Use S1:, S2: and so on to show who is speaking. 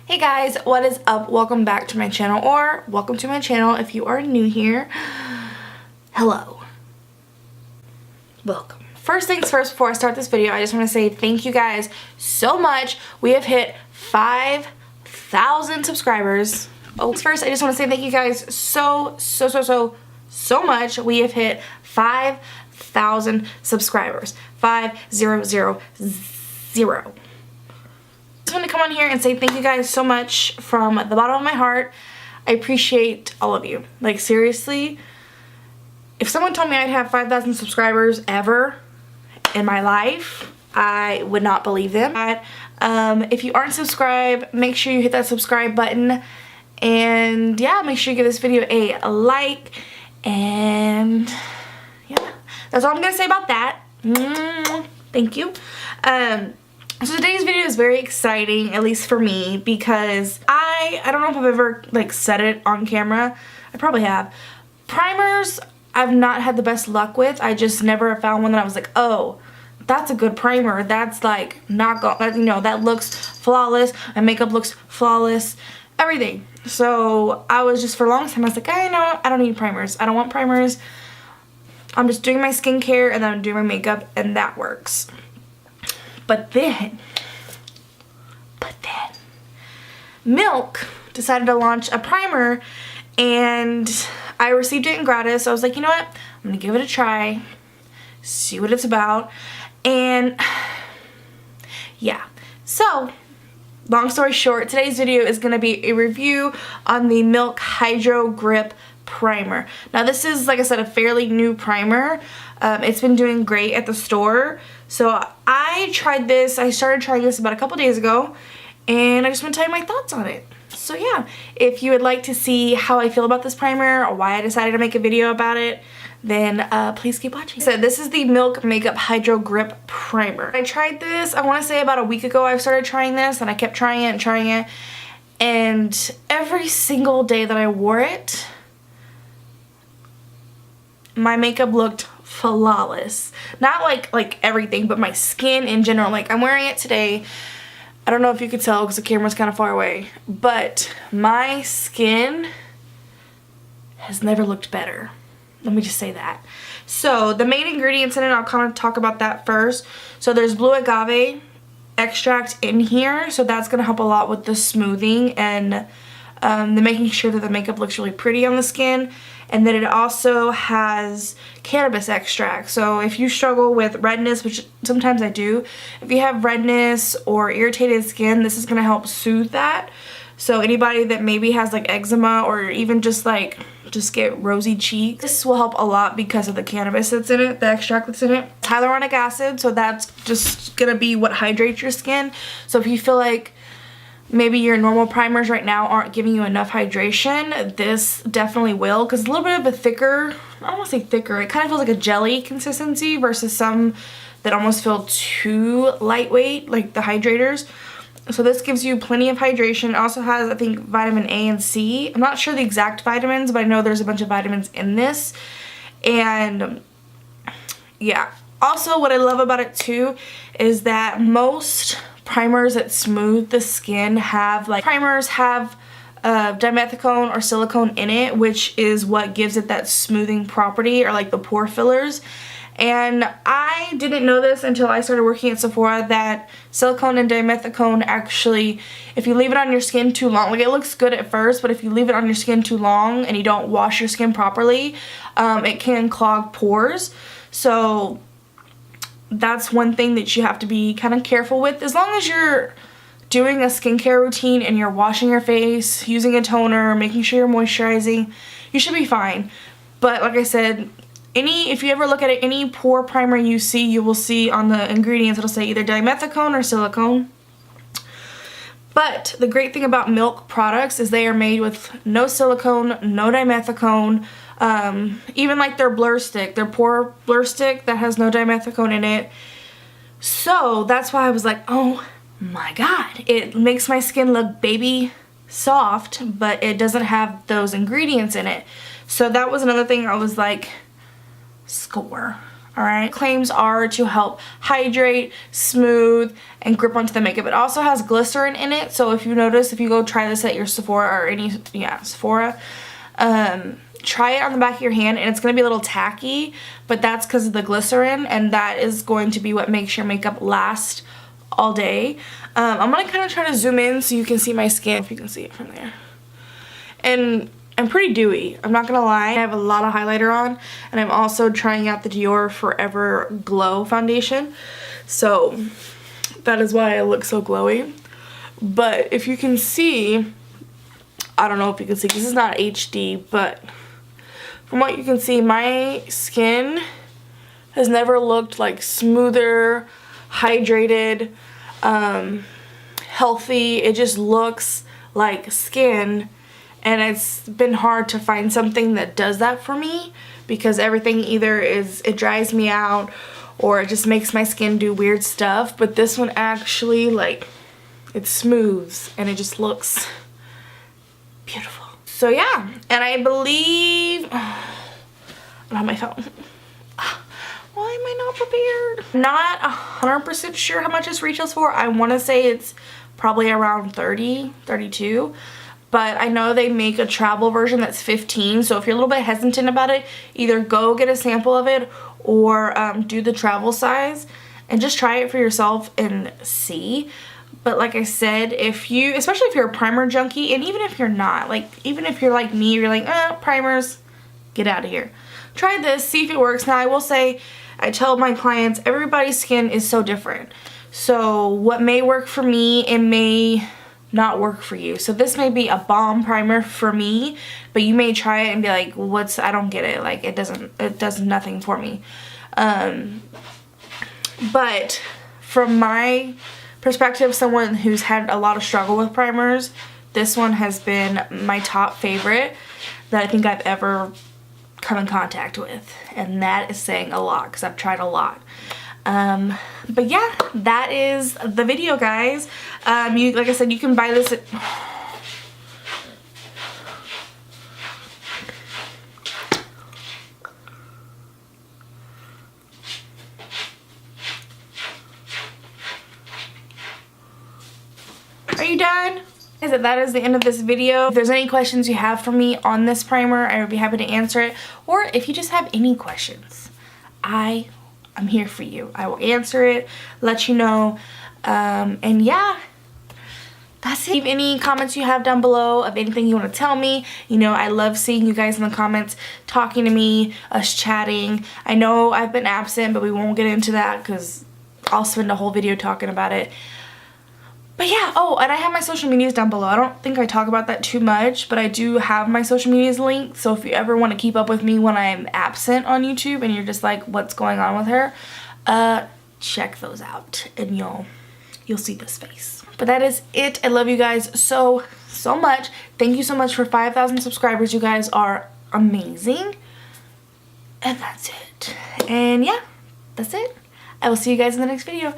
S1: Hey guys, what is up? Welcome back to my channel, or welcome to my channel if you are new here. Hello. Welcome. First things first, before I start this video, I just want to say thank you guys so much. We have hit 5,000 subscribers. Oh, first I just want to say thank you guys so much. We have hit 5,000 subscribers. 5,000. I just want to come on here and say thank you guys so much from the bottom of my heart. I appreciate all of you. Like, seriously, if someone told me I'd have 5,000 subscribers ever in my life, I would not believe them. If you aren't subscribed, make sure you hit that subscribe button, and yeah, make sure you give this video a like, and yeah, that's all I'm gonna say about that. Thank you. So today's video is very exciting, at least for me, because I don't know if I've ever like said it on camera. I probably have. Primers I've not had the best luck with. I just never found one that I was like, oh, that's a good primer. That's like not going, you know, that looks flawless. My makeup looks flawless. Everything. So I was just, for a long time, I was like, I know, I don't need primers. I don't want primers. I'm just doing my skincare and then I'm doing my makeup, and that works. But then Milk decided to launch a primer, and I received it in gratis. So I was like, you know what? I'm gonna give it a try, see what it's about, and yeah. So, long story short, today's video is gonna be a review on the Milk Hydro Grip Primer. Now this is, like I said, a fairly new primer. It's been doing great at the store. So I tried this, I started trying this about a couple days ago, and I just want to tell you my thoughts on it. So yeah, if you would like to see how I feel about this primer or why I decided to make a video about it, then please keep watching. So this is the Milk Makeup Hydro Grip Primer. I tried this, I want to say about a week ago I started trying this, and I kept trying it, and every single day that I wore it, my makeup looked flawless. Not like everything, but my skin in general. Like, I'm wearing it today. I don't know if you could tell because the camera's kind of far away, but my skin has never looked better. Let me just say that. So the main ingredients in it, I'll kind of talk about that first. So there's blue agave extract in here, so that's going to help a lot with the smoothing and the making sure that the makeup looks really pretty on the skin. And then it also has cannabis extract. So if you struggle with redness, which sometimes I do, if you have redness or irritated skin, this is going to help soothe that. So anybody that maybe has like eczema, or even just get rosy cheeks, this will help a lot because of the cannabis that's in it, the extract that's in it. Hyaluronic acid, so that's just going to be what hydrates your skin. So if you feel like maybe your normal primers right now aren't giving you enough hydration, this definitely will, because it's a little bit of a thicker, I don't want to say thicker, it kind of feels like a jelly consistency versus some that almost feel too lightweight, like the hydrators. So this gives you plenty of hydration. It also has, I think, vitamin A and C. I'm not sure the exact vitamins, but I know there's a bunch of vitamins in this. And yeah. Also, what I love about it too is that most primers that smooth the skin have, like, primers have dimethicone or silicone in it, which is what gives it that smoothing property, or like the pore fillers. And I didn't know this until I started working at Sephora, that silicone and dimethicone actually, if you leave it on your skin too long, like, it looks good at first, but if you leave it on your skin too long and you don't wash your skin properly, it can clog pores. So that's one thing that you have to be kind of careful with. As long as you're doing a skincare routine and you're washing your face, using a toner, making sure you're moisturizing, you should be fine. But like I said, if you ever look at it, any pore primer you see, you will see on the ingredients it'll say either dimethicone or silicone. But the great thing about Milk products is they are made with no silicone, no dimethicone. Even like their blur stick, their pore blur stick, that has no dimethicone in it. So that's why I was like, oh my god, it makes my skin look baby soft, but it doesn't have those ingredients in it. So that was another thing I was like, score. Alright, claims are to help hydrate, smooth, and grip onto the makeup. It also has glycerin in it, so if you notice, if you go try this at your Sephora or any, Sephora, try it on the back of your hand, and it's going to be a little tacky, but that's because of the glycerin, and that is going to be what makes your makeup last all day. I'm going to kind of try to zoom in so you can see my skin, if you can see it from there. And I'm pretty dewy, I'm not gonna lie. I have a lot of highlighter on, and I'm also trying out the Dior Forever Glow foundation. So that is why I look so glowy. But if you can see, I don't know if you can see, this is not HD, but from what you can see, my skin has never looked like smoother, hydrated, healthy. It just looks like skin. And it's been hard to find something that does that for me, because everything either is, it dries me out or it just makes my skin do weird stuff. But this one actually, like, it smooths and it just looks beautiful. So yeah, and I believe, I don't have my phone. Why am I not prepared? Not 100% sure how much this retails for. I want to say it's probably around 30, 32. But I know they make a travel version that's 15, so if you're a little bit hesitant about it, either go get a sample of it or do the travel size and just try it for yourself and see. But like I said, if you, especially if you're a primer junkie, and even if you're not, like even if you're like me, you're like, primers, get out of here. Try this, see if it works. Now I will say, I tell my clients, everybody's skin is so different. So what may work for me, it may not work for you. So this may be a bomb primer for me, but you may try it and be like, I don't get it. Like it does nothing for me. But from my perspective, someone who's had a lot of struggle with primers, this one has been my top favorite that I think I've ever come in contact with. And that is saying a lot because I've tried a lot. But yeah, that is the video, guys. Like I said, you can buy this at... Are you done? That is the end of this video. If there's any questions you have for me on this primer, I would be happy to answer it. Or if you just have any questions, I'm here for you. I will answer it, let you know, and yeah, that's it. Leave any comments you have down below of anything you want to tell me. You know, I love seeing you guys in the comments, talking to me, us chatting. I know I've been absent, but we won't get into that because I'll spend a whole video talking about it. But yeah, oh, and I have my social medias down below. I don't think I talk about that too much, but I do have my social medias linked. So if you ever want to keep up with me when I'm absent on YouTube and you're just like, what's going on with her? Check those out and you'll see this face. But that is it. I love you guys so much. Thank you so much for 5,000 subscribers. You guys are amazing. And that's it. And yeah, that's it. I will see you guys in the next video.